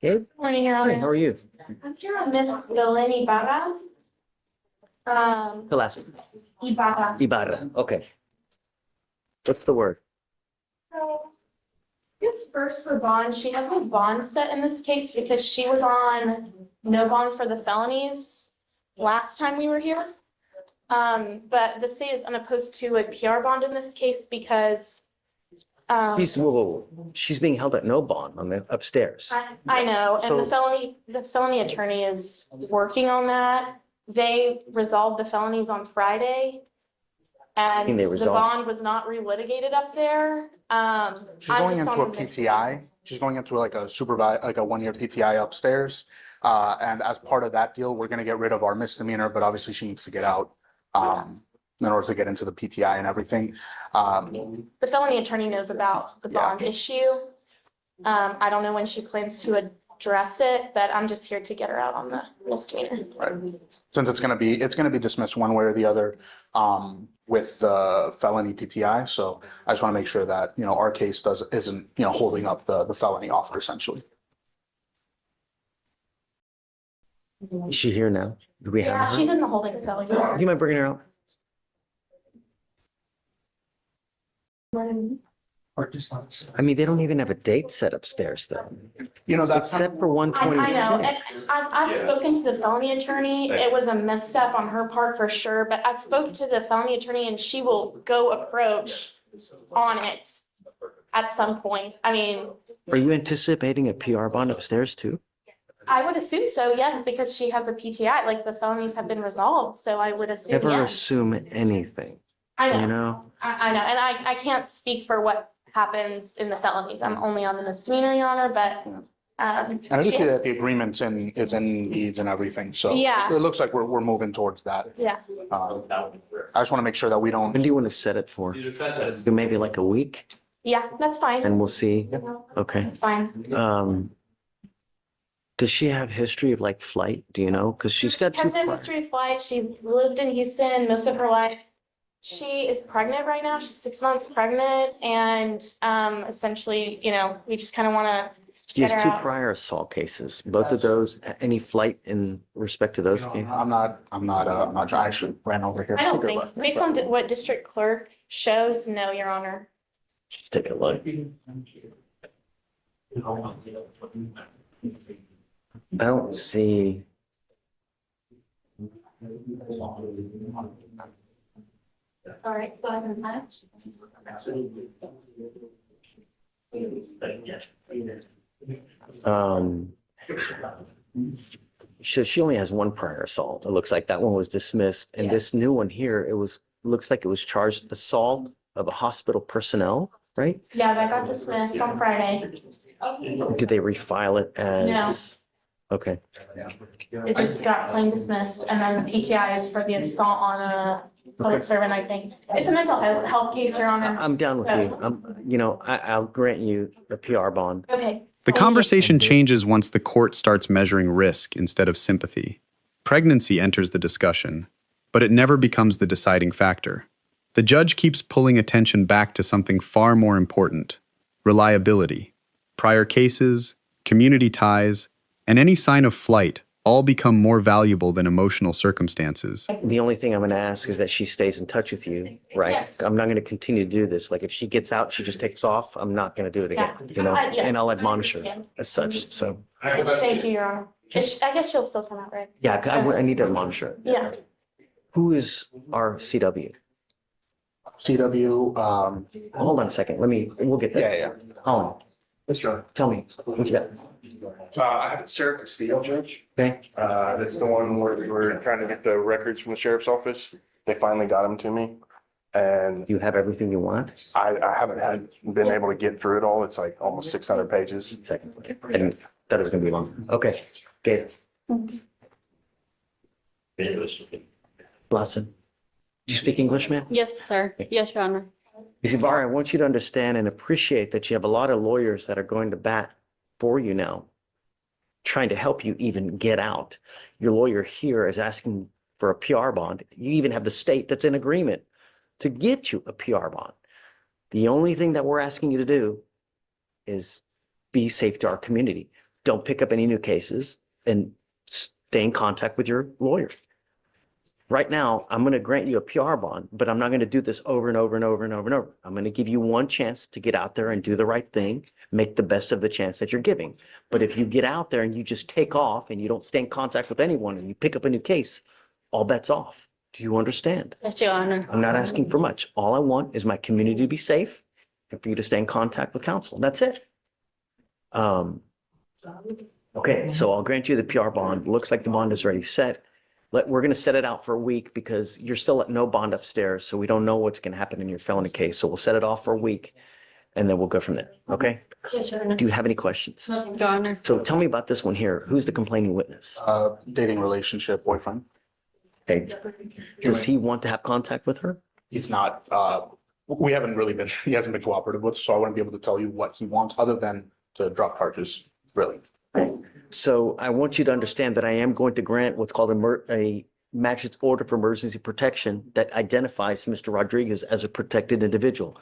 Hey, Morning, Your hi, Honor. how are you? I'm here on Miss Belén Ibarra. The last, Ibarra. Ibarra, okay. What's the word? So, this first for bond, she has no bond set in this case because she was on no bond for the felonies last time we were here. But the state is unopposed to a PR bond in this case because She's, whoa, whoa, whoa. She's being held at no bond on the upstairs. I know, and So- the felony attorney is working on that. They resolved the felonies on Friday. And they the resolved? bond was not relitigated up there. She's I'm going just into a on the PTI. She's going into like a like a 1-year PTI upstairs. And as part of that deal, we're gonna get rid of our misdemeanor, but obviously she needs to get out in order to get into the PTI and everything. The felony attorney knows about the bond issue. I don't know when she plans to address it, but I'm just here to get her out on the misdemeanor. Right. Since it's gonna be dismissed one way or the other with the felony PTI. So I just want to make sure that, our case isn't, holding up the felony offer essentially. Is she here now? Do we Yeah, have she's her? in the holding cell. Do you mind bringing her out? I mean, they don't even have a date set upstairs though. It's That's set for one I know, twenty-six. I've spoken to the felony attorney. It was a misstep on her part for sure, but I spoke to the felony attorney and she will go approach on it at some point. I mean, Are you anticipating a PR bond upstairs too? I would assume so, yes, because she has a PTI, like the felonies have been resolved, so I would assume, Never yes. assume anything, I you know, know? I know, and I can't speak for what happens in the felonies. I'm only on the misdemeanor, Your Honor, but, And I just see that the agreement's is in deeds and everything, so. Yeah. It looks like we're moving towards that. yeah. I just want to make sure that we don't. When do you want to set it for? Do maybe like a week Yeah, that's fine. and we'll see. Okay. That's fine. Does she have history of like flight? Do you know? Because she's got She two. has no prior- history of flight. She lived in Houston most of her life. She is pregnant right now. She's 6 months pregnant and, essentially, we just kind of want to. She has Get her two out. prior assault cases. Both of those, any flight in respect to those cases? I'm not, I actually ran over here. I don't think, so. Based on what district clerk shows, no, Your Honor. Let's take a look. I don't see. All right, go ahead and sign. So she only has one prior assault. It looks like that one was dismissed. And Yeah. this new one here, looks like it was charged assault of a hospital personnel, right? Yeah, that got dismissed on Friday. Did they refile it as? Okay, It just got plain dismissed, and then the PTI is for the assault on a public servant, I think. It's a mental health case, Your Honor. I'm down with you. I'll grant you a PR bond. Okay. The conversation changes once the court starts measuring risk instead of sympathy. Pregnancy enters the discussion, but it never becomes the deciding factor. The judge keeps pulling attention back to something far more important: reliability. Prior cases, community ties, and any sign of flight all become more valuable than emotional circumstances. The only thing I'm going to ask is that she stays in touch with you, right? Yes. I'm not going to continue to do this. Like if she gets out, she just takes off. I'm not going to do it again, Yeah. Yes. and I'll admonish her as such. So Thank you, Your Honor. I guess she'll still come out, right? yeah, I need to admonish her. Yeah. Who is our CW? CW, Hold on a second. We'll get there. yeah. Colin, Mr. John. tell me what you got. I have a Sarah Castillo, Judge. Okay. That's the one where we were trying to get the records from the sheriff's office. They finally got them to me. And You have everything you want? I haven't been able to get through it all. It's like almost 600 pages. Second. Okay. I didn't, that was going to be long. Okay. Gabe. Blossom. Do you speak English, man? Yes, sir. Yes, Your Honor. You see, Var, I want you to understand and appreciate that you have a lot of lawyers that are going to bat for you now, trying to help you even get out. Your lawyer here is asking for a PR bond. You even have the state that's in agreement to get you a PR bond. The only thing that we're asking you to do is be safe to our community. don't pick up any new cases and stay in contact with your lawyer. Right now, I'm going to grant you a PR bond, but I'm not going to do this over and over and over and over and over. I'm going to give you one chance to get out there and do the right thing, make the best of the chance that you're giving. But if you get out there and you just take off and you don't stay in contact with anyone and you pick up a new case, all bets off. Do you understand? Yes, Your Honor. I'm not asking for much. All I want is my community to be safe and for you to stay in contact with counsel. That's it. Okay, so I'll grant you the PR bond. Looks like the bond is already set. We're going to set it out for a week because you're still at no bond upstairs. So we don't know what's going to happen in your felony case. So we'll set it off for a week and then we'll go from there. Okay? Yes, Your Honor. Do you have any questions? Your Honor. So tell me about this one here. Who's the complaining witness? Dating relationship, boyfriend. Okay. Does he want to have contact with her? He's not, we haven't really been, he hasn't been cooperative with, so I wouldn't be able to tell you what he wants other than to drop charges, really. So I want you to understand that I am going to grant what's called a magistrate's order for emergency protection that identifies Mr. Rodriguez as a protected individual.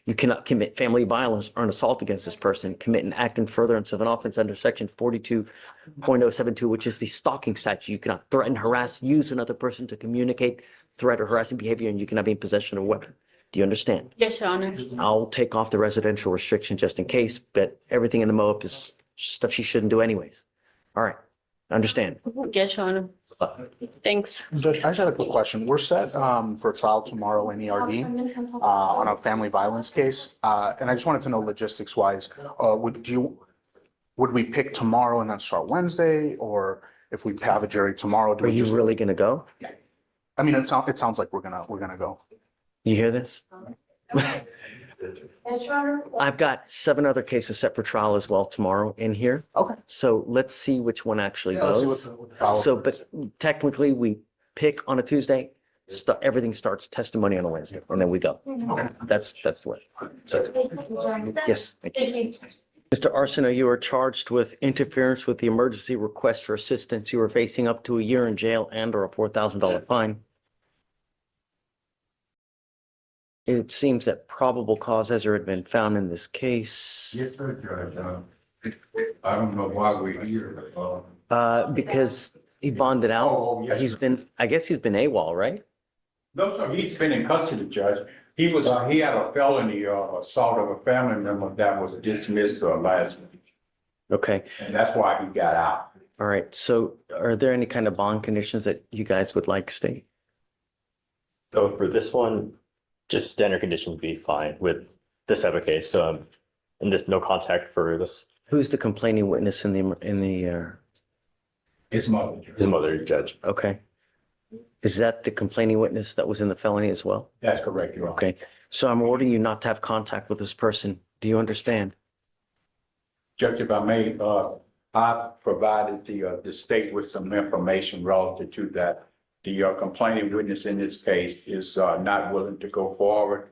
You cannot commit family violence or an assault against this person, commit an act in furtherance of an offense under section 42.072, which is the stalking statute. You cannot threaten, harass, use another person to communicate threat or harassing behavior, and you cannot be in possession of a weapon. Do you understand? Yes, Your Honor. I'll take off the residential restriction just in case, but everything in the MOAP is stuff she shouldn't do anyways. All right, understand. Yes, Your Honor. Thanks. Judge, I just had a quick question. We're set for trial tomorrow in ERD on a family violence case. And I just wanted to know logistics wise, would we pick tomorrow and then start Wednesday? Or if we have a jury tomorrow, do Are we you just? really gonna go? I mean, it sounds like we're gonna go. You hear this? Yes, Your Honor. I've got 7 other cases set for trial as well tomorrow in here. Okay. So let's see which one actually Yeah, let's see goes. what the trial- So, but technically we pick on a Tuesday, everything starts testimony on a Wednesday, and then we go. That's the way. So, yes, thank you. Mr. Arsenault, you are charged with interference with the emergency request for assistance. You are facing up to a year in jail and or a $4,000 fine. It seems that probable cause has already been found in this case. Yes, sir, Judge. I don't know why we're here. Because he bonded Oh, out. yes. I guess he's been AWOL, right? No, sir, he's been in custody, Judge. He had a felony assault of a family member that was dismissed last week, Okay, and that's why he got out. all right. So are there any kind of bond conditions that you guys would like state? So for this one, just standard condition would be fine with this type of case. And there's no contact for this, Who's the complaining witness in His mother. his mother, Judge. okay. Is that the complaining witness that was in the felony as well? That's correct, Your Honor. Okay, so I'm ordering you not to have contact with this person. Do you understand? Judge, if I may, I provided the state with some information relative to that. The complaining witness in this case is not willing to go forward.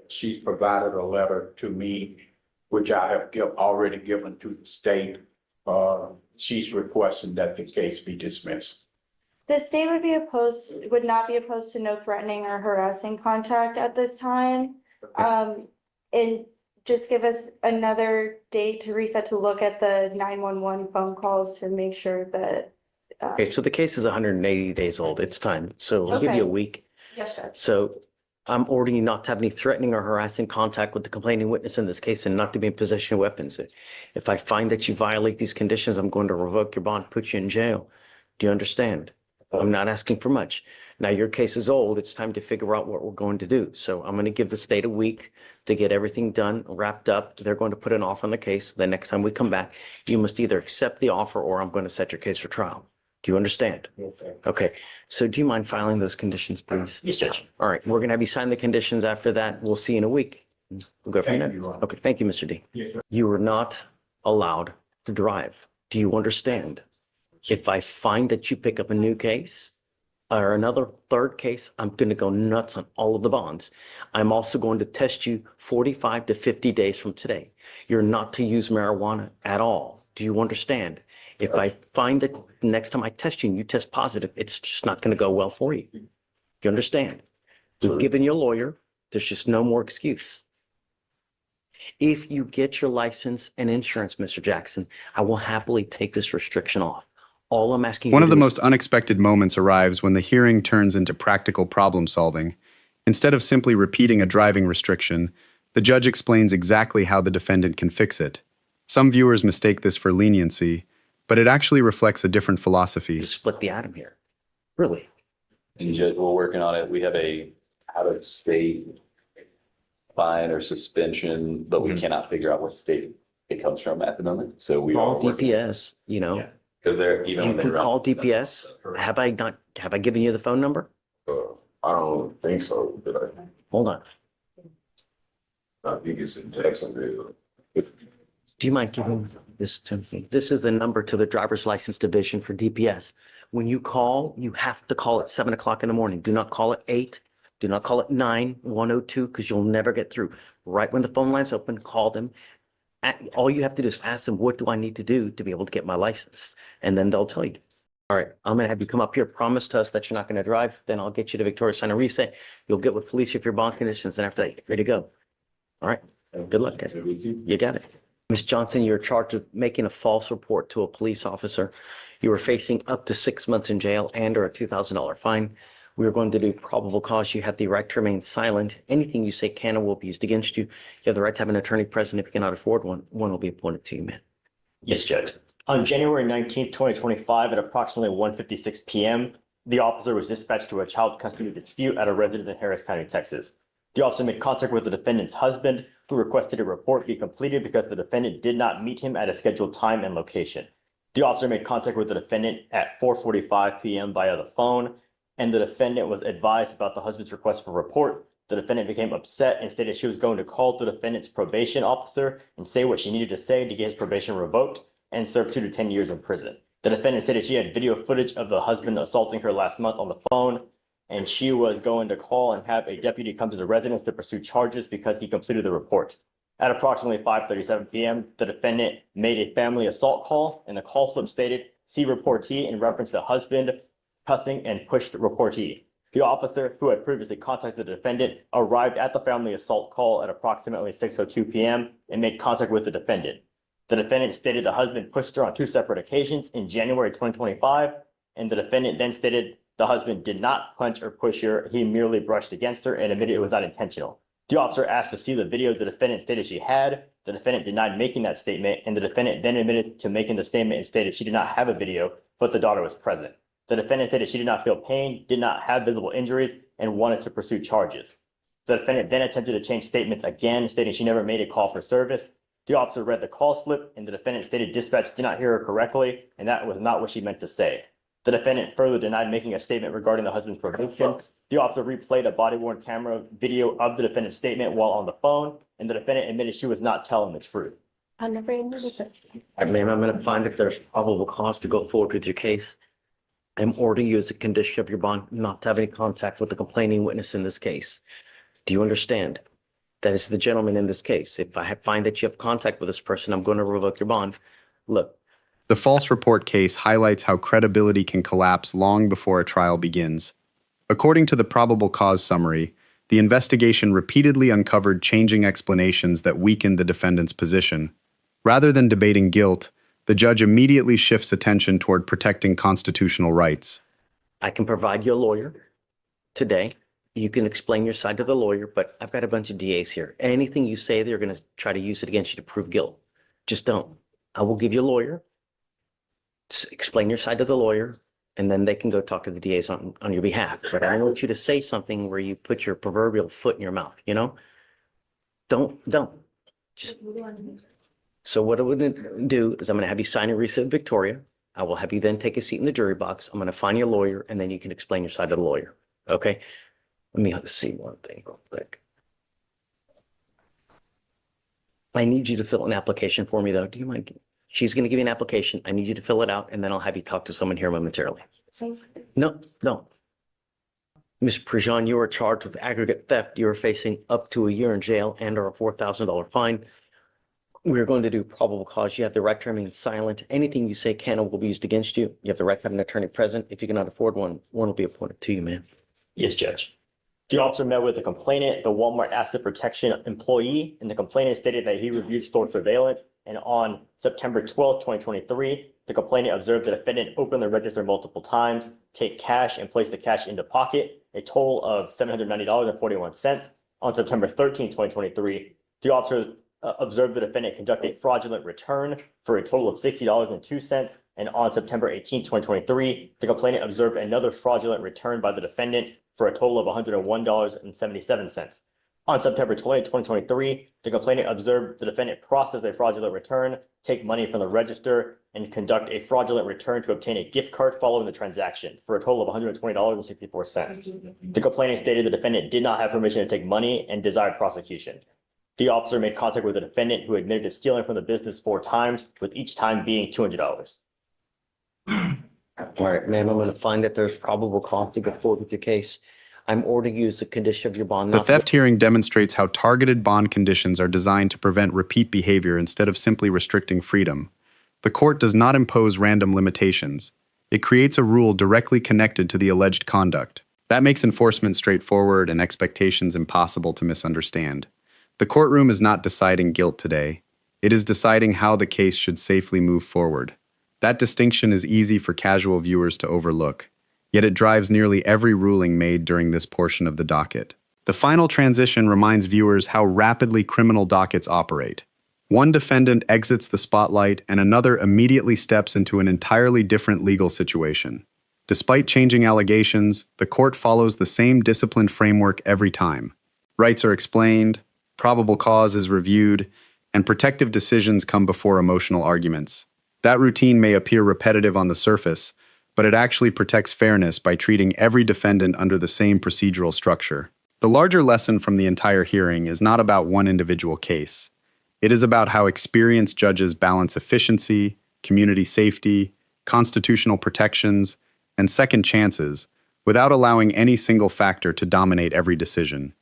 She's provided a letter to me, which I have already given to the state. She's requesting that the case be dismissed. The state would not be opposed to no threatening or harassing contact at this time. And just give us another date to reset to look at the 911 phone calls to make sure that. Okay, so the case is 180 days old. It's time. So I'll give Okay. you a week. Yes, Judge. So I'm ordering you not to have any threatening or harassing contact with the complaining witness in this case and not to be in possession of weapons. If I find that you violate these conditions, I'm going to revoke your bond, put you in jail. Do you understand? I'm not asking for much. Now, your case is old. It's time to figure out what we're going to do. So I'm going to give the state a week to get everything done, wrapped up. They're going to put an offer on the case. The next time we come back, you must either accept the offer or I'm going to set your case for trial. Do you understand? Yes, sir. Okay, so do you mind filing those conditions, please? Yes, Judge. All right, we're gonna have you sign the conditions. After that, we'll see you in a week. We'll go from Thank there. you, Your Honor. Okay, thank you, Mr. D. Yes, sir. You are not allowed to drive. Do you understand? If I find that you pick up a new case or another third case, I'm gonna go nuts on all of the bonds. I'm also going to test you 45 to 50 days from today. You're not to use marijuana at all. Do you understand? If I find that next time I test you and you test positive, it's just not going to go well for you. You understand? We've given you a lawyer. There's just no more excuse. If you get your license and insurance, Mr. Jackson, I will happily take this restriction off. All I'm asking you One to of the do is most unexpected moments arrives when the hearing turns into practical problem solving. Instead of simply repeating a driving restriction, the judge explains exactly how the defendant can fix it. Some viewers mistake this for leniency, but it actually reflects a different philosophy. split the atom here. Really. And Judge, we're working on it. We have a out-of-state fine or suspension, but we cannot figure out what state it comes from at the moment. So we are Call DPS, you know, because they're even you when they can run. call DPS. Have I given you the phone number? I don't think so, but Hold on. I think it's in Jacksonville. Do you mind giving this to me? This is the number to the driver's license division for DPS. When you call, you have to call at 7 o'clock in the morning. Do not call at 8. Do not call at 9-102 because you'll never get through. Right when the phone line's open, call them. All you have to do is ask them, what do I need to do to be able to get my license? And then they'll tell you. All right, I'm gonna have you come up here, promise to us that you're not gonna drive, then I'll get you to Victoria Sign and Reset. You'll get with Felicia for your bond conditions, and after that, you're ready to go. All right, good luck, guys. You got it. Ms. Johnson, you're charged with making a false report to a police officer. You are facing up to 6 months in jail and or a $2,000 fine. We are going to do probable cause. You have the right to remain silent. Anything you say can or will be used against you. You have the right to have an attorney present. If you cannot afford one, one will be appointed to you, man. Yes, Judge. On January 19th, 2025, at approximately 1:56 p.m., the officer was dispatched to a child custody dispute at a residence in Harris County, Texas. The officer made contact with the defendant's husband, who requested a report be completed because the defendant did not meet him at a scheduled time and location. The officer made contact with the defendant at 4:45 p.m. via the phone, and the defendant was advised about the husband's request for a report. The defendant became upset and stated she was going to call the defendant's probation officer and say what she needed to say to get his probation revoked and serve 2 to 10 years in prison. The defendant stated she had video footage of the husband assaulting her last month on the phone, and she was going to call and have a deputy come to the residence to pursue charges because he completed the report. At approximately 5:37 p.m., the defendant made a family assault call, and the call slip stated, "See reportee," in reference to the husband cussing and pushed the reportee. The officer, who had previously contacted the defendant, arrived at the family assault call at approximately 6:02 p.m. and made contact with the defendant. The defendant stated the husband pushed her on 2 separate occasions in January 2025, and the defendant then stated the husband did not punch or push her, he merely brushed against her and admitted it was not intentional. The officer asked to see the video the defendant stated she had. The defendant denied making that statement, and the defendant then admitted to making the statement and stated she did not have a video, but the daughter was present. The defendant stated she did not feel pain, did not have visible injuries, and wanted to pursue charges. The defendant then attempted to change statements again, stating she never made a call for service. The officer read the call slip, and the defendant stated dispatch did not hear her correctly, and that was not what she meant to say. The defendant further denied making a statement regarding the husband's probation. The officer replayed a body-worn camera video of the defendant's statement while on the phone, and the defendant admitted she was not telling the truth. I never admitted that. All right, ma'am, I'm gonna find if there's probable cause to go forward with your case. I'm ordering you as a condition of your bond not to have any contact with the complaining witness in this case. Do you understand? That is the gentleman in this case. If I find that you have contact with this person, I'm going to revoke your bond. Look, The false report case highlights how credibility can collapse long before a trial begins. According to the probable cause summary, the investigation repeatedly uncovered changing explanations that weakened the defendant's position. Rather than debating guilt, the judge immediately shifts attention toward protecting constitutional rights. I can provide you a lawyer today. You can explain your side to the lawyer, but I've got a bunch of DAs here. Anything you say, they're going to try to use it against you to prove guilt. Just don't. I will give you a lawyer. Just explain your side to the lawyer, and then they can go talk to the DAs on your behalf. But I don't want you to say something where you put your proverbial foot in your mouth, you know? Don't. Just. So what I'm going to do is I'm going to have you sign a receipt, Victoria. I will have you then take a seat in the jury box. I'm going to find you a lawyer, and then you can explain your side to the lawyer. Okay? Let me see one thing real quick. I need you to fill an application for me, though. Do you mind? She's going to give you an application. I need you to fill it out, and then I'll have you talk to someone here momentarily. No. Ms. Prejean, you are charged with aggregate theft. You are facing up to a year in jail and or a $4,000 fine. We're going to do probable cause. You have the right to remain silent. Anything you say can or will be used against you. You have the right to have an attorney present. If you cannot afford one, one will be appointed to you, ma'am. Yes, Judge. The officer met with the complainant, the Walmart Asset Protection employee, and the complainant stated that he reviewed store surveillance. And on September 12th, 2023, the complainant observed the defendant open the register multiple times, take cash and place the cash into pocket, a total of $790.41. On September 13th, 2023, the officer observed the defendant conduct a fraudulent return for a total of $60.02. And on September 18th, 2023, the complainant observed another fraudulent return by the defendant for a total of $101.77. On September 20th, 2023, the complainant observed the defendant process a fraudulent return, take money from the register, and conduct a fraudulent return to obtain a gift card following the transaction for a total of $120.64. The complainant stated the defendant did not have permission to take money and desired prosecution. The officer made contact with the defendant, who admitted to stealing from the business 4 times, with each time being $200. All right, ma'am, I'm going to find that there's probable cause to go forward with your case. I'm ordering you as a condition of your bond. The theft hearing demonstrates how targeted bond conditions are designed to prevent repeat behavior instead of simply restricting freedom. The court does not impose random limitations. It creates a rule directly connected to the alleged conduct. That makes enforcement straightforward and expectations impossible to misunderstand. The courtroom is not deciding guilt today. It is deciding how the case should safely move forward. That distinction is easy for casual viewers to overlook, yet it drives nearly every ruling made during this portion of the docket. The final transition reminds viewers how rapidly criminal dockets operate. One defendant exits the spotlight and another immediately steps into an entirely different legal situation. Despite changing allegations, the court follows the same disciplined framework every time. Rights are explained, probable cause is reviewed, and protective decisions come before emotional arguments. That routine may appear repetitive on the surface, but it actually protects fairness by treating every defendant under the same procedural structure. The larger lesson from the entire hearing is not about one individual case. It is about how experienced judges balance efficiency, community safety, constitutional protections, and second chances without allowing any single factor to dominate every decision.